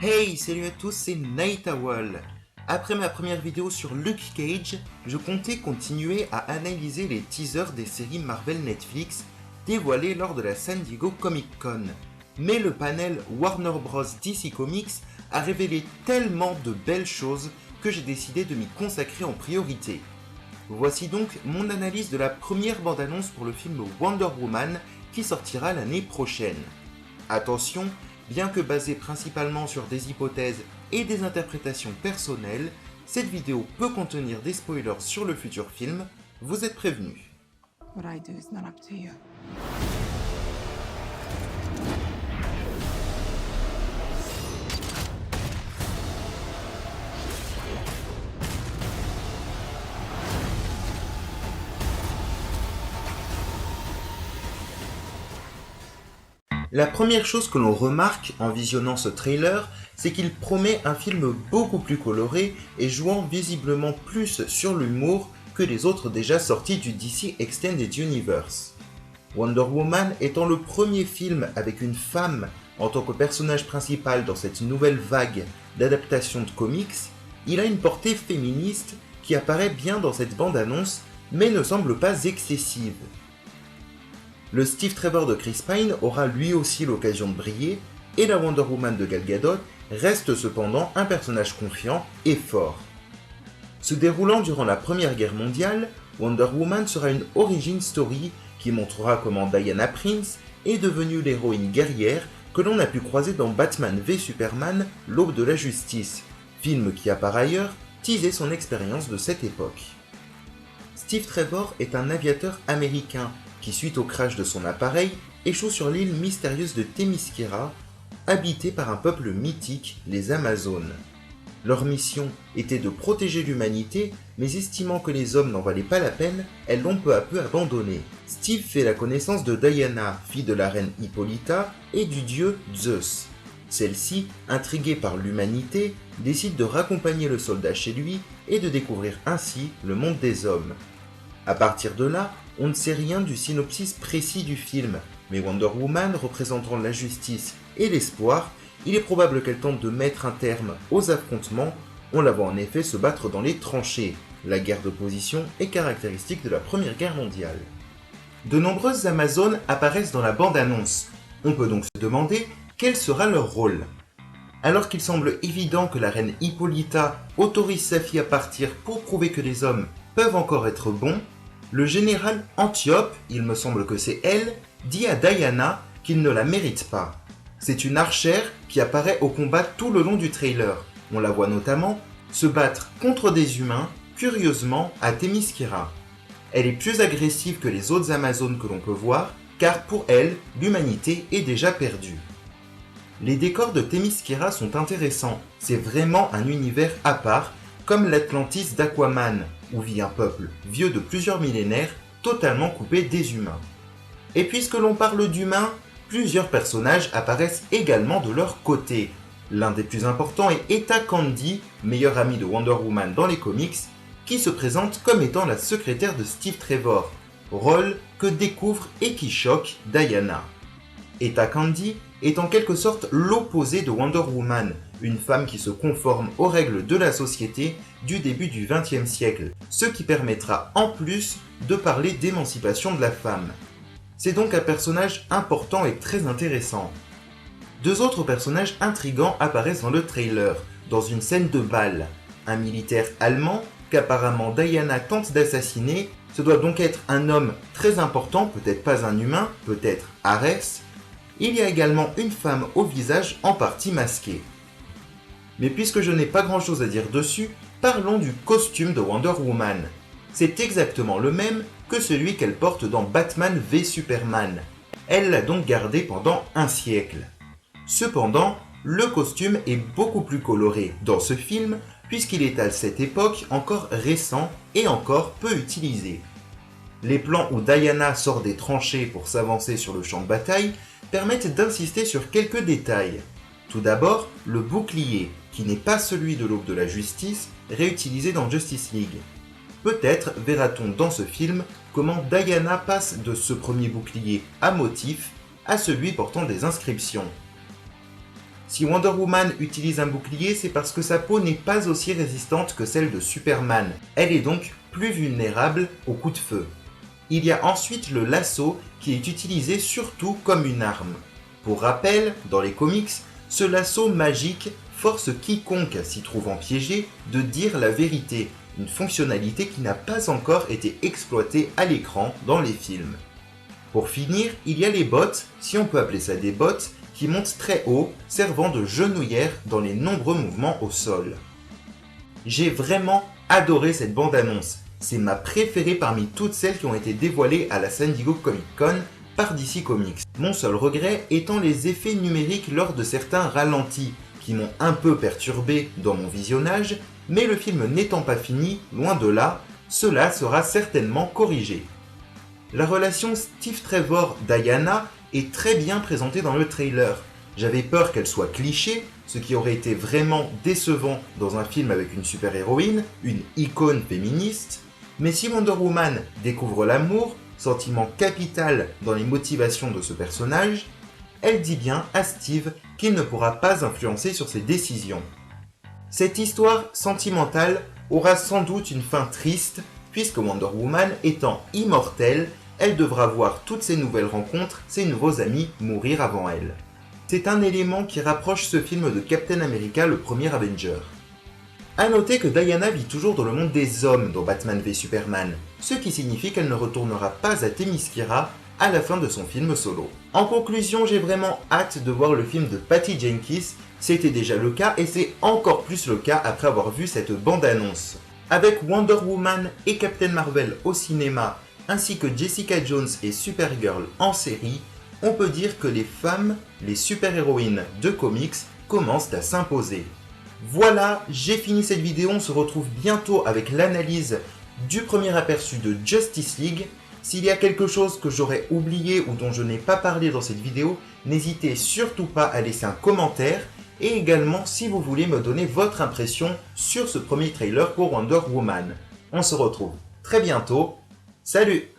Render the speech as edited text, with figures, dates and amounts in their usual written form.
Hey, salut à tous, c'est Night Owl. Après ma première vidéo sur Luke Cage, je comptais continuer à analyser les teasers des séries Marvel Netflix dévoilées lors de la San Diego Comic Con. Mais le panel Warner Bros. DC Comics a révélé tellement de belles choses que j'ai décidé de m'y consacrer en priorité. Voici donc mon analyse de la première bande-annonce pour le film Wonder Woman qui sortira l'année prochaine. Attention, bien que basée principalement sur des hypothèses et des interprétations personnelles, cette vidéo peut contenir des spoilers sur le futur film, vous êtes prévenus. What I do is not up to you. La première chose que l'on remarque en visionnant ce trailer, c'est qu'il promet un film beaucoup plus coloré et jouant visiblement plus sur l'humour que les autres déjà sortis du DC Extended Universe. Wonder Woman étant le premier film avec une femme en tant que personnage principal dans cette nouvelle vague d'adaptation de comics, il a une portée féministe qui apparaît bien dans cette bande-annonce, mais ne semble pas excessive. Le Steve Trevor de Chris Pine aura lui aussi l'occasion de briller, et la Wonder Woman de Gal Gadot reste cependant un personnage confiant et fort. Se déroulant durant la Première Guerre mondiale, Wonder Woman sera une origin story qui montrera comment Diana Prince est devenue l'héroïne guerrière que l'on a pu croiser dans Batman v Superman, l'Aube de la Justice, film qui a par ailleurs teasé son expérience de cette époque. Steve Trevor est un aviateur américain qui, suite au crash de son appareil, échoue sur l'île mystérieuse de Themyscira, habitée par un peuple mythique, les Amazones. Leur mission était de protéger l'humanité, mais estimant que les hommes n'en valaient pas la peine, elles l'ont peu à peu abandonné. Steve fait la connaissance de Diana, fille de la reine Hippolyta, et du dieu Zeus. Celle-ci, intriguée par l'humanité, décide de raccompagner le soldat chez lui et de découvrir ainsi le monde des hommes. À partir de là, on ne sait rien du synopsis précis du film, mais Wonder Woman représentant la justice et l'espoir, il est probable qu'elle tente de mettre un terme aux affrontements. On la voit en effet se battre dans les tranchées. La guerre de position est caractéristique de la Première Guerre mondiale. De nombreuses Amazones apparaissent dans la bande-annonce. On peut donc se demander quel sera leur rôle. Alors qu'il semble évident que la reine Hippolyta autorise sa fille à partir pour prouver que les hommes peuvent encore être bons, le général Antiope, il me semble que c'est elle, dit à Diana qu'il ne la mérite pas. C'est une archère qui apparaît au combat tout le long du trailer. On la voit notamment se battre contre des humains, curieusement à Themyscira. Elle est plus agressive que les autres Amazones que l'on peut voir, car pour elle, l'humanité est déjà perdue. Les décors de Themyscira sont intéressants, c'est vraiment un univers à part, comme l'Atlantis d'Aquaman, où vit un peuple vieux de plusieurs millénaires, totalement coupé des humains. Et puisque l'on parle d'humains, plusieurs personnages apparaissent également de leur côté. L'un des plus importants est Etta Candy, meilleure amie de Wonder Woman dans les comics, qui se présente comme étant la secrétaire de Steve Trevor, rôle que découvre et qui choque Diana. Etta Candy est en quelque sorte l'opposé de Wonder Woman, une femme qui se conforme aux règles de la société du début du XXe siècle, ce qui permettra en plus de parler d'émancipation de la femme. C'est donc un personnage important et très intéressant. Deux autres personnages intrigants apparaissent dans le trailer, dans une scène de bal. Un militaire allemand qu'apparemment Diana tente d'assassiner, ce doit donc être un homme très important, peut-être pas un humain, peut-être Ares. Il y a également une femme au visage en partie masqué. Mais puisque je n'ai pas grand chose à dire dessus, parlons du costume de Wonder Woman. C'est exactement le même que celui qu'elle porte dans Batman v Superman. Elle l'a donc gardé pendant un siècle. Cependant, le costume est beaucoup plus coloré dans ce film puisqu'il est à cette époque encore récent et encore peu utilisé. Les plans où Diana sort des tranchées pour s'avancer sur le champ de bataille permettent d'insister sur quelques détails. Tout d'abord, le bouclier, qui n'est pas celui de l'Aube de la Justice, réutilisé dans Justice League. Peut-être verra-t-on dans ce film comment Diana passe de ce premier bouclier à motif à celui portant des inscriptions. Si Wonder Woman utilise un bouclier, c'est parce que sa peau n'est pas aussi résistante que celle de Superman. Elle est donc plus vulnérable aux coups de feu. Il y a ensuite le lasso qui est utilisé surtout comme une arme. Pour rappel, dans les comics, ce lasso magique force quiconque s'y trouvant piégé de dire la vérité, une fonctionnalité qui n'a pas encore été exploitée à l'écran dans les films. Pour finir, il y a les bottes, si on peut appeler ça des bottes, qui montent très haut, servant de genouillère dans les nombreux mouvements au sol. J'ai vraiment adoré cette bande-annonce. C'est ma préférée parmi toutes celles qui ont été dévoilées à la San Diego Comic Con par DC Comics. Mon seul regret étant les effets numériques lors de certains ralentis, qui m'ont un peu perturbé dans mon visionnage, mais le film n'étant pas fini, loin de là, cela sera certainement corrigé. La relation Steve Trevor-Diana est très bien présentée dans le trailer. J'avais peur qu'elle soit cliché, ce qui aurait été vraiment décevant dans un film avec une super-héroïne, une icône féministe, mais si Wonder Woman découvre l'amour, sentiment capital dans les motivations de ce personnage, elle dit bien à Steve qu'il ne pourra pas influencer sur ses décisions. Cette histoire sentimentale aura sans doute une fin triste, puisque Wonder Woman étant immortelle, elle devra voir toutes ses nouvelles rencontres, ses nouveaux amis mourir avant elle. C'est un élément qui rapproche ce film de Captain America, le premier Avenger. A noter que Diana vit toujours dans le monde des hommes dans Batman v Superman, ce qui signifie qu'elle ne retournera pas à Themyscira à la fin de son film solo. En conclusion, j'ai vraiment hâte de voir le film de Patty Jenkins, c'était déjà le cas et c'est encore plus le cas après avoir vu cette bande-annonce. Avec Wonder Woman et Captain Marvel au cinéma, ainsi que Jessica Jones et Supergirl en série, on peut dire que les femmes, les super-héroïnes de comics, commencent à s'imposer. Voilà, j'ai fini cette vidéo, on se retrouve bientôt avec l'analyse du premier aperçu de Justice League. S'il y a quelque chose que j'aurais oublié ou dont je n'ai pas parlé dans cette vidéo, n'hésitez surtout pas à laisser un commentaire et également si vous voulez me donner votre impression sur ce premier trailer pour Wonder Woman. On se retrouve très bientôt, salut!